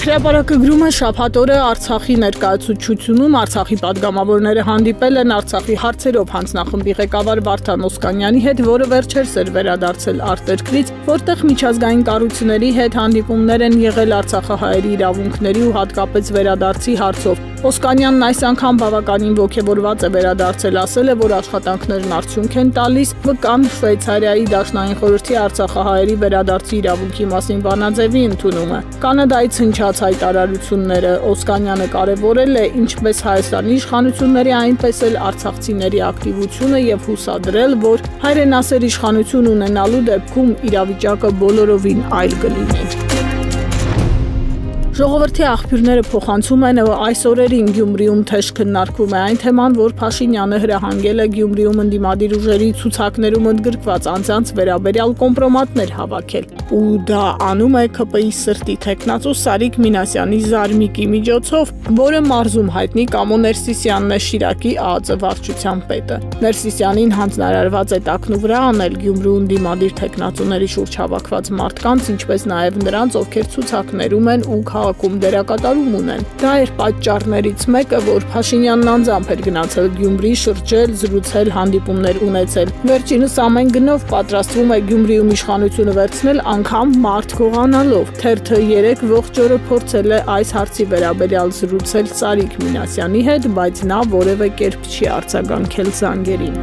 Հրապարակը գրում է շաբաթ օրը Արցախի ներկայացուցչությունում Արցախի պատգամավորները հանդիպել են Արցախի հարցերով հանձնախմբի ղեկավար Վարդան Օսկանյանի հետ, որը վերջերս էր վերադարձել արտերկրից, որտեղ միջազգային կառույցների հետ հանդիպումներ են եղել արցախահայերի իրավունքների ու հատկապես վերադարձի հարցով։ Օսկանյանն այս անգամ բավականին ոգևորված է վերադարձել, ասել է, որ աշխատանքներն արդյունք են տալիս, վկան Շվեյցարիայի Դաշնային խորհրդի արցախահայերի վերադարձի իրավունքի մասին բանաձևի ընդունումը։ Կանադայից հնչած հայտարարությունները Օսկանյանը կարևորել է ինչպես Հայաստանի իշխանությունների, այնպես էլ արցախցիների ակտիվությունը եւ հուսադրել, որ հայրենասեր իշխանություն ունենալու դեպքում իրավիճակը բոլորովին այլ կլինի։ Ժողովրդի աղբյուրները փոխանցում են, որ այս օրերին Գյումրիում թեժ քննարկվում է այն թեման, որ Փաշինյանը հրահանգել է Գյումրիում ընդդիմադիր ուժերի ցուցակներում ընդգրկված անձանց վերաբերյալ կոմպրոմատներ հավաքել։ Ու դա անում է ԿՊ-ի սրտի թեկնածու Սարիկ Մինասյանի զարմիկի միջոցով, որը մարզում հայտնի Կամո Ներսիսյանն է, Շիրակի ԱԱԾ վարչության պետը։ Ներսիսյանին հանձնարարված է տակնու վրա անել Գյումրու ընդդիմադիր թեկնածուների շուրջ հավաքված մարդկանց, ինչպես նաև նրանց, ովքեր ցուցակներում են ու քաղաքում դերակատարում ունեն։ Դա էր պատճառներից մեկը, որ Փաշինյանն անձամբ էր գնացել Գյումրի, շրջել, զրուցել, հանդիպումներ ունեցել։ Վերջինս ամեն գնով պատրաստվում է Գյումրիում իշխանությունը վերցնել, անգամ մարդ գողանալով։ Թերթը 3 ողջ օրը փորձել է այս հարցի վերաբերյալ զրուցել Սարիկ Մինասյանի հետ, բայց նա որևէ կերպ չի արձագանքել զանգերին։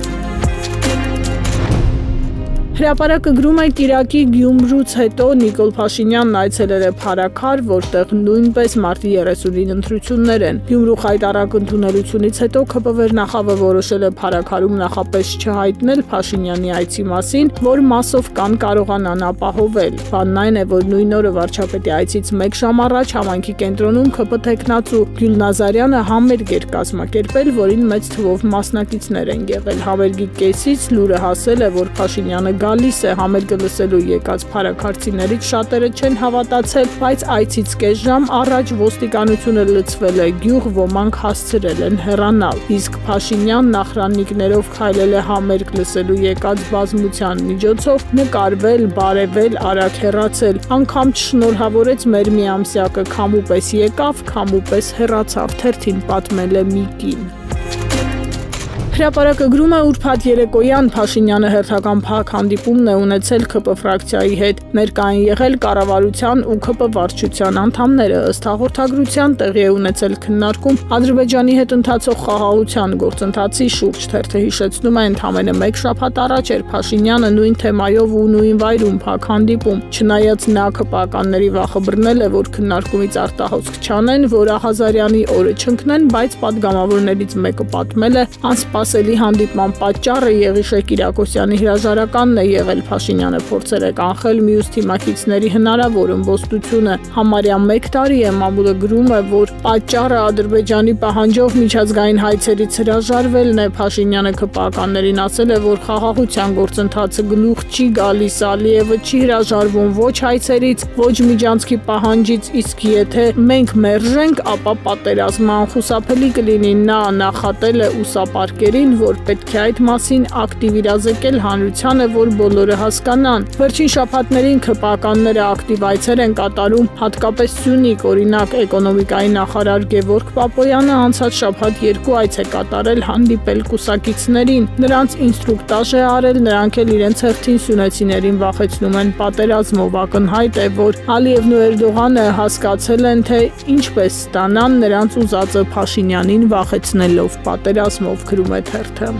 Հրապարակը գրում է Կիրակի Գյումրուց հետո Նիկոլ Փաշինյանն այցելել է Փարաքար, որտեղ նույնպես մարտի 30-ին ընտրություններ են։ Գյումրու խայտառակ ընդունելությունից հետո ԿՊ վերնախավը որոշել է Փարաքարում նախապես չհայտնել Փաշինյանի այցի մասին, որ մասով կան կարողանան ապահովել։ Բանն այն է, որ նույն օրը վարչապետի այցից 1 ժամ առաջ համայնքի կենտրոնում ԿՊ թեկնածու Գյուլնազարյանը համերգ էր կազմակերպել, որին մեծ թվով մասնակիցներ են եղել։ Համերգի կեսից լուրը հասել է, որ Փաշինյանը գալիս է համերգը լսելու եկած փարաքարցիներից շատերը չեն հավատացել, բայց այցից կես ժամ առաջ ոստիկանությունը լցվել է գյուղ, ոմանք հասցրել են հեռանալ։ Իսկ Փաշինյանն ախրաննիկներով քայլել է համերգ լսելու եկած բազմության միջոցով, նկարվել, բարևել, արագ հեռացել, անգամ չշնորհավորեց մեր միամսյակը, քամու պես եկավ, քամու պես հեռացավ, թերթին պատմել է մի կին։ Հրապարակը գրում է ուրբաթ երեկոյան Փաշինյանը հերթական փակ հանդիպումն է ունեցել ԿՊ ֆրակցիայի հետ։ Ներկա են եղել կառավարության ու ԿՊ վարչության անդամները, ըստ հաղորդագրության տեղի է ունեցել քննարկում Ադրբեջանի հետ ընթացող խաղաղության գործընթացի շուրջ։ Թերթը հիշեցնում է, ընդամենը 1 շաբաթ առաջ էր Փաշինյանը նույն թեմայով ու նույն վայրում փակ հանդիպում։ Չնայած նա ԿՊ-ականների վախը բռնել է, որ քննարկումից արտահոսք չանեն, որ Ահազարյանի օրը չընկնեն, բայց պատգամավորներից մեկը պատմել է, անսպասելի հանդիպման պատճառը Եղիշե Կիրակոսյանի հրաժարականն է եղել։ Փաշինյանը փորձել է կանխել մյուս թիմակիցների հնարավոր ըմբոստությունը։ Համարյա 1 տարի է մամուլը գրում է, որ պատճառը Ադրբեջանի պահանջով միջազգային հայցերից հրաժարվելն է։ Փաշինյանը ԿՊ-ականներին ասել է, որ խաղաղության գործընթացը գլուխ չի գալիս, Ալիևը չի հրաժարվում ոչ հայցերից, ոչ միջանցքի պահանջից, իսկ եթե մենք մերժենք, ապա պատերազմը անխուսափելի կլինի։ Նա նախատել է ուսապարկերին, որ պետք է այդ մասին ակտիվ իրազեկել հանրությանը, որ բոլորը հասկանան։ Վերջին շաբաթներին ԿՊ-ականները ակտիվ այցեր են կատարում, հատկապես Սյունիք, օրինակ էկոնոմիկայի նախարար Գևորգ Պապոյանը անցած շաբաթ 2 այց է կատարել, հանդիպել կուսակիցներին, նրանց ինստրուկտաժ է արել, նրանք էլ իրենց հերթին սյունեցիներին վախեցնում են պատերազմով։ Ակնհայտ է, որ Ալիևն ու Էրդողանը հասկացել են, թե ինչպես ստանան նրանց ուզածը Փաշինյանին վախեցնելով պատերազմով, գրում է թերթը։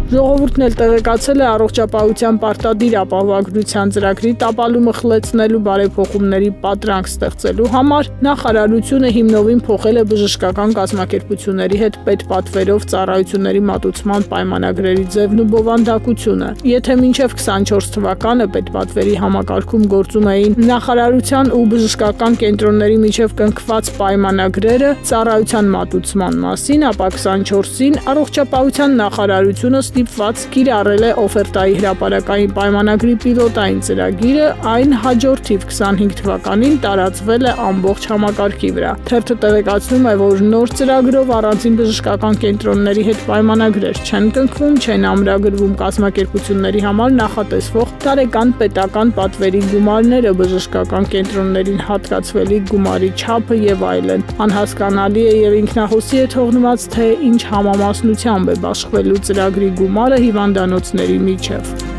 Ժողովուրդն էլ տեղեկացել է առողջապահության պարտադիր ապահովագրության ծրագրի տապալումը խլեցնելու բարեփոխումների պատրանք ստեղծելու համար նախարարությունը հիմնովին փոխել է բժշկական կազմակերպությունների հետ պետպատվերով ծառայությունների մատուցման պայմանագրերի ձևն ու բովանդակությունը։ Եթե մինչև 24 թվականը պետպատվերի համակարգում գործում էին նախարարության ու բժշկական կենտրոնների միջև կնքված պայմանագրերը ծառայության մատուցման մասին, ապա 24-ին առողջապահության նախարարությունը ստիպված կիրառել է օֆերտայի հրապարակային պայմանագրի պիլոտային ծրագիրը, այն հաջորդիվ 25 թվականին տարածվել է ամբողջ համակարգի վրա։ Թերթը տեղեկացնում է, որ նոր ծրագրով առանձին բժշկական կենտրոնների հետ պայմանագրեր չեն կնքվում, չեն ամրագրվում կազմակերպությունների համար նախատեսվող տարեկան պետական պատվերի գումարները, բժշկական կենտրոններին հատկացվելի գումարի չափը եւ այլն։ Անհասկանալի է եւ ինքնահոսի է թողնված, թե ինչ համամասնությամբ է բաշխվելու ծրագրի գումարը հիվանդանոցների միջև։